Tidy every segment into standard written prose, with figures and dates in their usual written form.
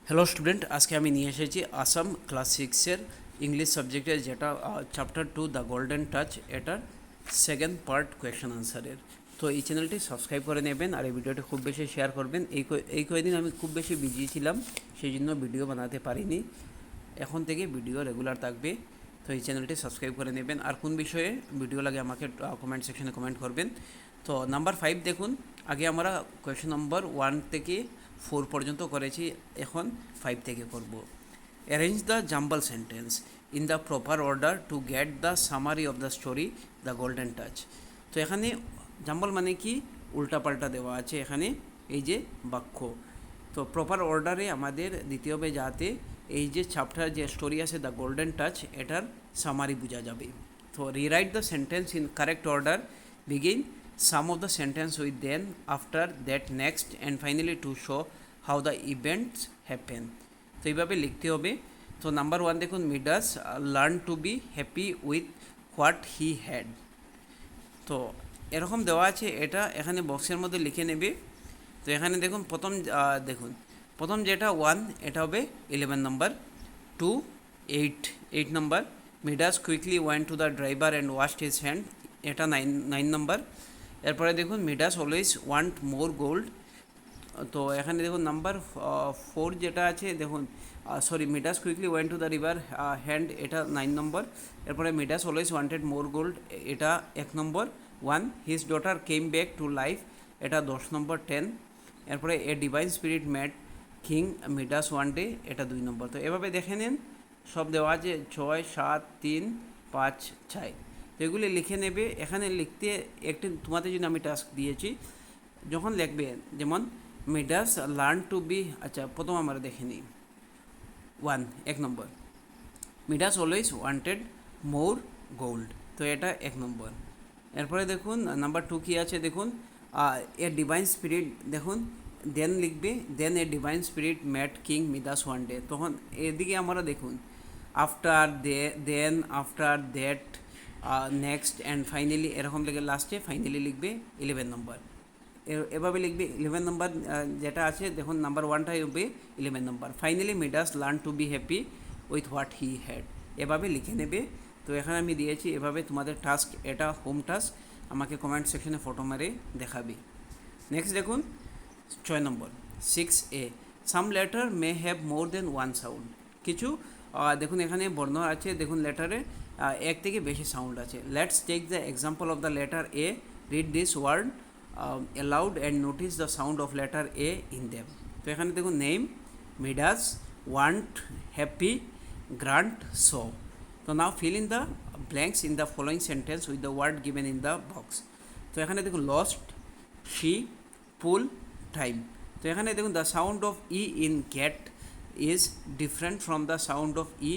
Hello student, আজকে আমি নিয়ে এসেছি আসাম ক্লাস সিক্সের ইংলিশ সাবজেক্টের যেটা চ্যাপ্টার 2 দ্য গোল্ডেন টাচ, এটার সেকেন্ড পার্ট কোয়েশ্চেন আনসারের। তো এই চ্যানেলটি সাবস্ক্রাইব করে নেবেন আর এই ভিডিওটি খুব বেশি শেয়ার করবেন। এই কয়েকদিন আমি খুব বেশি বিজি ছিলাম, সেই জন্য ভিডিও বানাতে পারিনি। এখন থেকে ভিডিও রেগুলার থাকবে, তো এই চ্যানেলটি সাবস্ক্রাইব করে নেবেন। আর কোন বিষয়ে ভিডিও লাগে আমাকে কমেন্ট সেকশনে কমেন্ট করবেন। তো নাম্বার 5 দেখুন, আগে আমরা কোয়েশ্চেন নম্বর 1 থেকে 4 পর্যন্ত করেছি, এখন 5 থেকে করব। Arrange the jumble sentence in the proper order to get the summary of the story the golden touch. তো এখানে জাম্বল মানে কি, উল্টাপাল্টা দেওয়া আছে এখানে এই যে বাক্য। তো প্রপার অর্ডারে আমাদের দিতে হবে, যাতে এই যে চ্যাপ্টার যে স্টোরি আছে দ্য গোল্ডেন টাচ, এটার সামারি বোঝা যাবে। তো rewrite the sentence in correct order, begin some of the sentence with then, after that, next and finally to show how the events happen. তো এইভাবে লিখতে হবে। তো নাম্বার 1 দেখুন, Midas learn to be happy with what he had. তো এরকম দেওয়া আছে, এটা এখানে বক্সের মধ্যে লিখে নেবে। তো এখানে দেখুন প্রথম যেটা 1, এটা হবে 11 নম্বর। 2, 8 নম্বর। Midas quickly went to the driver and washed his hand, এটা 9 নম্বর। এরপরে দেখুন, Midas always want more gold. তো এখানে দেখুন নাম্বার 4 যেটা আছে, দেখুন Midas quickly went to the river hand, এটা 9 নম্বর। এরপরে Midas always wanted more gold, এটা 1 নম্বর 1। His daughter came back to life, এটা 10 নম্বর 10। এরপরে a divine spirit mad king Midas one day, এটা 2 নম্বর। তো এভাবে দেখে নিন, সব দেওয়া আছে 6, 7, 3, 5, 6। তো এগুলি লিখে নেবে। এখানে লিখতে একটি তোমাদের জন্য আমি টাস্ক দিয়েছি, যখন লিখবে যেমন মিডাস লার্ন টু বি, আচ্ছা প্রথম আমরা দেখে নিই 1 নম্বর। Midas always wanted more gold, তো এটা 1 নম্বর। এরপরে দেখুন নাম্বার 2 কী আছে, দেখুন এ ডিভাইন স্পিরিট, দেখুন দেন লিখবে, then a divine spirit met King Midas one day. তখন এদিকে আমরা দেখুন after then, after that, next and finally, এরকম লিখে লাস্টে ফাইনালি লিখবে 11 নম্বর। এভাবে লিখবে 11 নম্বর যেটা আছে, দেখুন নাম্বার 1টাই হবে 11 নম্বর। Finally Midas learn to be happy with what he had, এভাবে লিখে নেবে। তো এখানে আমি দিয়েছি এভাবে তোমাদের টাস্ক, এটা হোম টাস্ক, আমাকে কমেন্ট সেকশনে ফটো মারে দেখাবে। নেক্সট দেখুন 6 number 6A, some letter may have more than one sound. কিছু দেখুন এখানে বর্ণ আছে, দেখুন লেটারে এক থেকে বেশি সাউন্ড আছে। Let's take the example of the letter A, read this word aloud and notice the sound of letter A in them. তো এখানে দেখুন name, Midas, want, happy, grant, so. তো now fill in the blanks in the following sentence with the word given in the box. তো এখানে দেখুন lost, she, pool, time. তো এখানে দেখুন the sound of E in get is different from the sound of E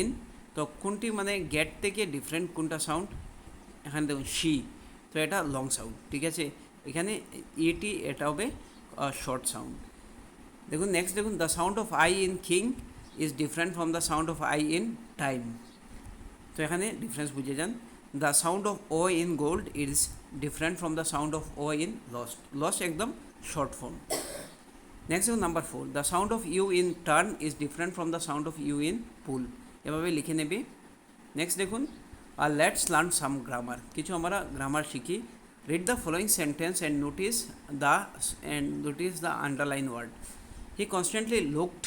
in. তো কোনটি মানে gate থেকে ডিফারেন্ট কোনটা সাউন্ড, এখানে দেখুন শি, তো এটা লং সাউন্ড, ঠিক আছে। এখানে ইটি, এটা হবে শর্ট সাউন্ড। দেখুন নেক্সট দেখুন the sound of I in king is different from the sound of I in time. তো এখানে ডিফারেন্স বুঝে যান। The sound of O in gold is different from the sound of O in lost একদম short form. Next দেখুন number 4, the sound of U in turn is different from the sound of U in pull, এভাবে লিখে নেবে। Next দেখুন let's learn some grammar, কিছু আমরা grammar শিখি। Read the following sentence and notice the underline word. He constantly looked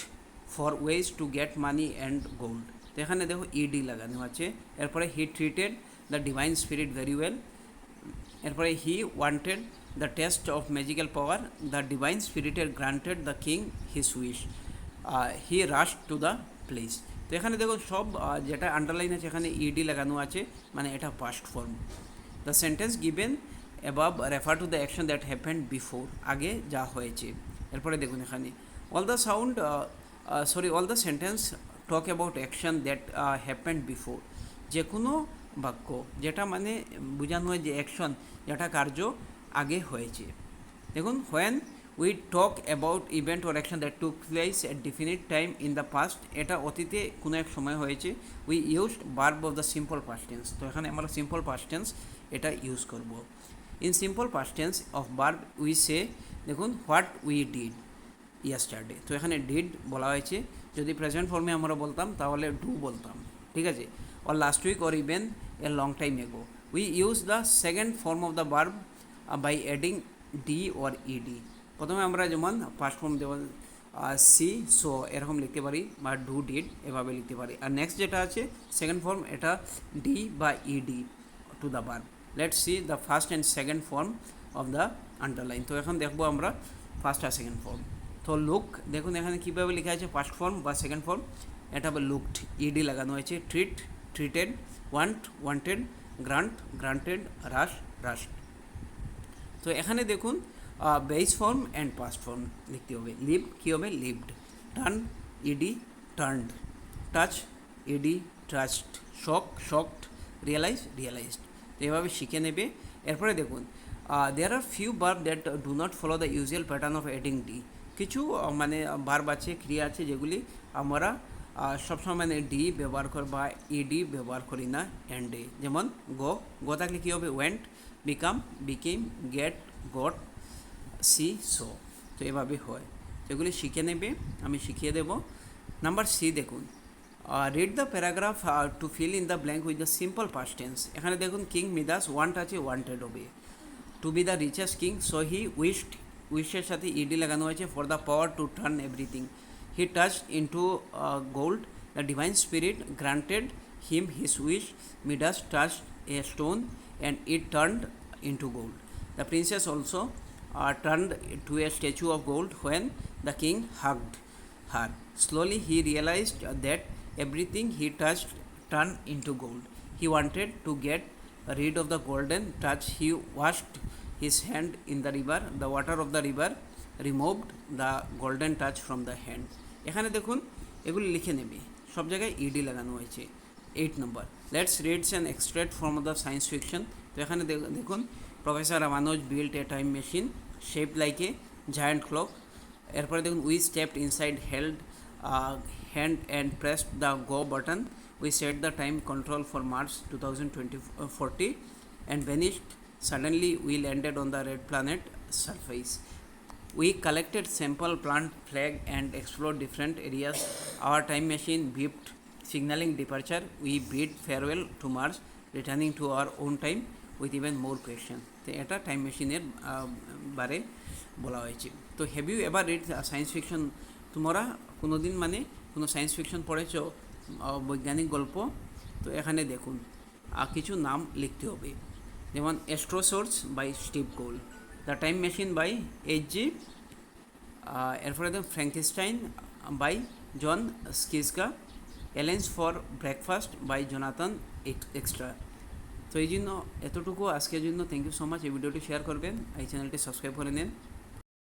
for ways to get money and gold. তো এখানে দেখো ইডি লাগানো আছে। এরপরে he treated the divine spirit very well. এরপরে he wanted the taste of magical power, the divine স্পিরিটের granted the king his wish, he rush to the place. তো এখানে দেখুন সব যেটা আন্ডারলাইন আছে এখানে ইডি লাগানো আছে, মানে এটা past form. The sentence given above refer to the action that happened before, আগে যা হয়েছে। এরপরে দেখুন এখানে all the sentence talk about action that happened before. যে কোনো বাক্য যেটা মানে বোঝানো হয় যে অ্যাকশন, যেটা কার্য আগে হয়েছে। দেখুন when we talk about event or action that took place at definite time in the past, এটা অতীতে কোনো এক সময় হয়েছে। We used verb of the simple past tense, তো এখানে আমরা সিম্পল পাস্ট টেন্স এটা ইউজ করব। In simple past tense of verb we say, দেখুন হোয়াট উই ডিড, ইয়েস্টারডে। তো এখানে ডিড বলা হয়েছে, যদি প্রেজেন্ট ফর্মে আমরা বলতাম তাহলে ডু বলতাম, ঠিক আছে। Or last week or even a long time ago. We use the second form of the verb by adding D or ED. প্রথমে আমরা যেমন ফার্স্ট ফর্ম যেমন সি সো এরকম লিখতে পারি, বা ডু ডিড এভাবে লিখতে পারি। আর নেক্সট যেটা আছে সেকেন্ড ফর্ম, এটা ডি বা ED to the verb. Let's see the first and second form of the underline. তো এখন দেখবো আমরা ফার্স্ট আর সেকেন্ড ফর্ম। তো লুক, দেখুন এখানে কীভাবে লেখা আছে ফার্স্ট ফর্ম বা সেকেন্ড ফর্ম। এটা হবে লুকড, ইডি লাগানো হয়েছে। Treat, treated. Want, wanted. Grant, granted. Rush, rushed. তো এখানে দেখুন base form and past form লিখতে হবে। লিভ কী হবে? Lived. Turn, ED, turned. Touch, ED, touched. Shock, shocked. Realise, realised. তো এভাবে শিখে নেবে। এরপরে দেখুন there are few verb that do not follow the usual pattern of adding D. কিছু মানে ভার্ব আছে, ক্রিয়া আছে, যেগুলি আমরা সবসময় মানে ডি ব্যবহার করি বা ইডি ব্যবহার করি না এন্ডে। যেমন গো, গো থাকলে কী হবে? Went. Become, became. Get, got. See, saw. তো এভাবে হয়, এগুলি শিখে নেবে, আমি শিখিয়ে দেব। নাম্বার সি দেখুন, read the paragraph to fill in the blank with the simple past tense. এখানে দেখুন কিং মিদাস, ওয়ান্ট আছে, ওয়ান্টেড হবে। To be the richest king, so he wished, উইশের সাথে ইডি লাগানো হয়েছে। For the power to turn everything, he touched into gold. The divine spirit granted him his wish. Midas touched A stone and it turned into gold. The princess also turned to a statue of gold when the king hugged her. Slowly he realized that everything he touched turned into gold. He wanted to get rid of the golden touch. He washed his hand in the river. The water of the river removed the golden touch from the hand. এখানে দেখুন এগুলি লিখে নেবে, সব জায়গায় ED লাগানো হয়েছে। 8 number, let's reads an extract from the science fiction. তো এখানে দেখুন, professor Ramanuj built a time machine shape like a giant clock. এরপরে দেখুন, we stepped inside, held hand and pressed the go button. We set the time control for March 2040 and vanished suddenly. We landed on the red planet surface. We collected sample plant flag and explored different areas. Our time machine beeped, signaling departure. We bid farewell to Mars, returning to our own time with even more question. তো এটা time মেশিনের বারে বলা হয়েছে। তো have you ever read science fiction? তোমরা কোনো দিন মানে কোনো সায়েন্স ফিকশন পড়েছ, বৈজ্ঞানিক গল্প? তো এখানে দেখুন কিছু নাম লিখতে হবে, যেমন Astrosaurs by Steve Cole, the time machine by H G. এরপরে দেখুন Frankenstein by John Scieszka, aliens for breakfast by Jonathan Etra. তো এই জন্য এতটুকু আজকের জন্য। Thank you so much. এই ভিডিওটি শেয়ার করবেন, এই চ্যানেলটি সাবস্ক্রাইব করে নেন।